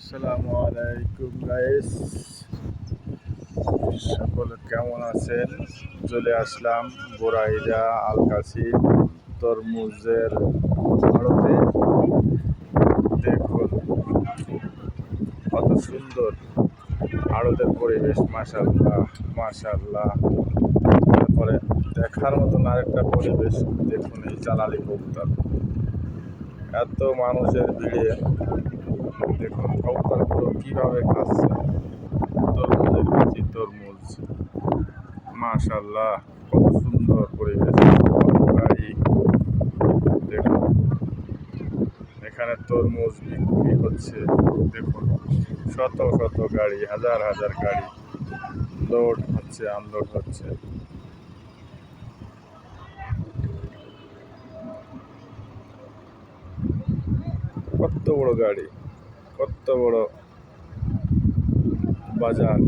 আসসালামু আলাইকুম গাইস, সকলে কেমন আছেন? চলে আসলাম বোরাইরা আলকাসি তরমুজের আড়তে। দেখুন কত সুন্দর আড়তের পরিবেশ, মাশাআল্লাহ মাশাআল্লাহ। তারপরে দেখার মতন আরেকটা পরিবেশ দেখুন, এই জালালি কবুতর, এত মানুষের ভিড়ে দেখুন কবুতরগুলো কীভাবে খাচ্ছে। তরমুজের বিচি, তরমুজ, মাশাআল্লাহ কত সুন্দর পরিবেশ। গাড়ি দেখুন, এখানে তরমুজ বিক্রি হচ্ছে। দেখুন শত শত গাড়ি, হাজার হাজার গাড়ি লোড হচ্ছে, আনলোড হচ্ছে। কত বড় গাড়ি, কত বড় বাজার।